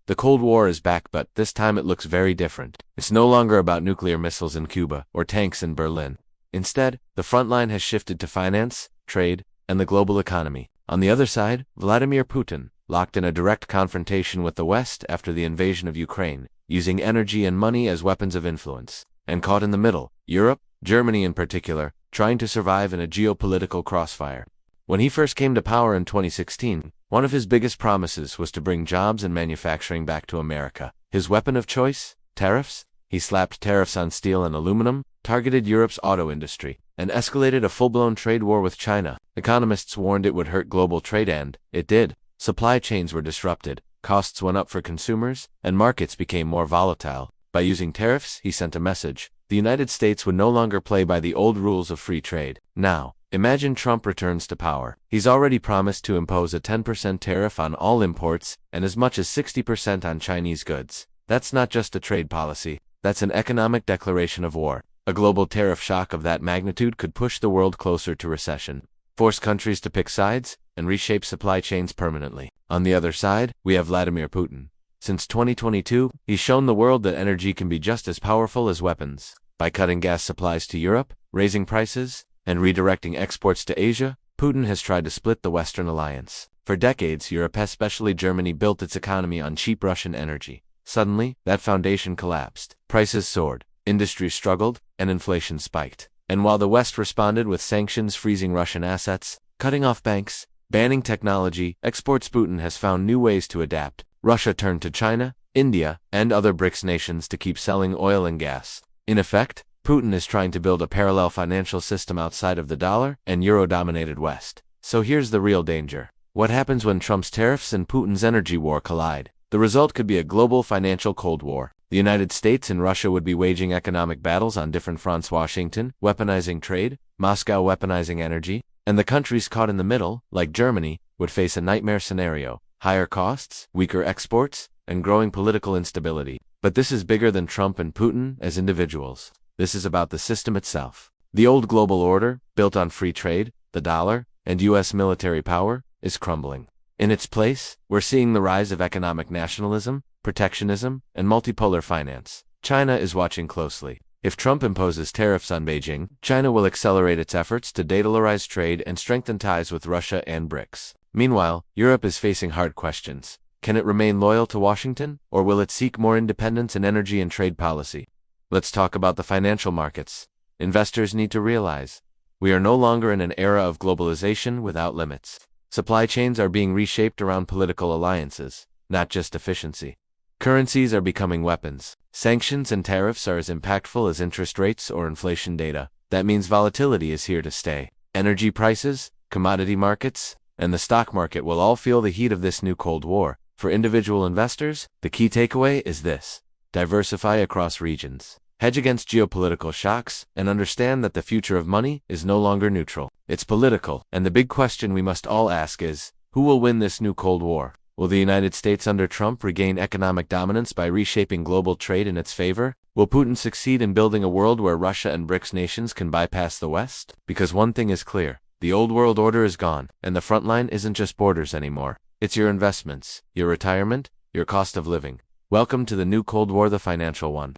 The Cold War is back, but this time it looks very different. It's no longer about nuclear missiles in Cuba or tanks in Berlin. Instead, the front line has shifted to finance, trade, and the global economy. On the other side, Vladimir Putin, locked in a direct confrontation with the West after the invasion of Ukraine, using energy and money as weapons of influence. And caught in the middle, Europe, Germany in particular, trying to survive in a geopolitical crossfire. When he first came to power in 2016, one of his biggest promises was to bring jobs and manufacturing back to America. His weapon of choice? Tariffs? He slapped tariffs on steel and aluminum, targeted Europe's auto industry, and escalated a full-blown trade war with China. Economists warned it would hurt global trade, and it did. Supply chains were disrupted, costs went up for consumers, and markets became more volatile. By using tariffs, he sent a message. The United States would no longer play by the old rules of free trade. Now, imagine Trump returns to power. He's already promised to impose a 10% tariff on all imports and as much as 60% on Chinese goods. That's not just a trade policy, that's an economic declaration of war. A global tariff shock of that magnitude could push the world closer to recession, force countries to pick sides, and reshape supply chains permanently. On the other side, we have Vladimir Putin. Since 2022, he's shown the world that energy can be just as powerful as weapons. By cutting gas supplies to Europe, raising prices, and redirecting exports to Asia, Putin has tried to split the Western alliance. For decades, Europe, especially Germany, built its economy on cheap Russian energy. Suddenly, that foundation collapsed. Prices soared, industry struggled, and inflation spiked. And while the West responded with sanctions freezing Russian assets, cutting off banks, banning technology, exports, Putin has found new ways to adapt. Russia turned to China, India, and other BRICS nations to keep selling oil and gas. In effect, Putin is trying to build a parallel financial system outside of the dollar and euro-dominated West. So here's the real danger. What happens when Trump's tariffs and Putin's energy war collide? The result could be a global financial Cold War. The United States and Russia would be waging economic battles on different fronts: Washington weaponizing trade, Moscow weaponizing energy, and the countries caught in the middle, like Germany, would face a nightmare scenario: higher costs, weaker exports, and growing political instability. But this is bigger than Trump and Putin as individuals. This is about the system itself. The old global order, built on free trade, the dollar, and U.S. military power, is crumbling. In its place, we're seeing the rise of economic nationalism, protectionism, and multipolar finance. China is watching closely. If Trump imposes tariffs on Beijing, China will accelerate its efforts to de-dollarize trade and strengthen ties with Russia and BRICS. Meanwhile, Europe is facing hard questions. Can it remain loyal to Washington, or will it seek more independence in energy and trade policy? Let's talk about the financial markets. Investors need to realize, we are no longer in an era of globalization without limits. Supply chains are being reshaped around political alliances, not just efficiency. Currencies are becoming weapons. Sanctions and tariffs are as impactful as interest rates or inflation data. That means volatility is here to stay. Energy prices, commodity markets, and the stock market will all feel the heat of this new Cold War. For individual investors, the key takeaway is this: diversify across regions. Hedge against geopolitical shocks, and understand that the future of money is no longer neutral. It's political, and the big question we must all ask is, who will win this new Cold War? Will the United States under Trump regain economic dominance by reshaping global trade in its favor? Will Putin succeed in building a world where Russia and BRICS nations can bypass the West? Because one thing is clear, the old world order is gone, and the front line isn't just borders anymore. It's your investments, your retirement, your cost of living. Welcome to the new Cold War, the financial one.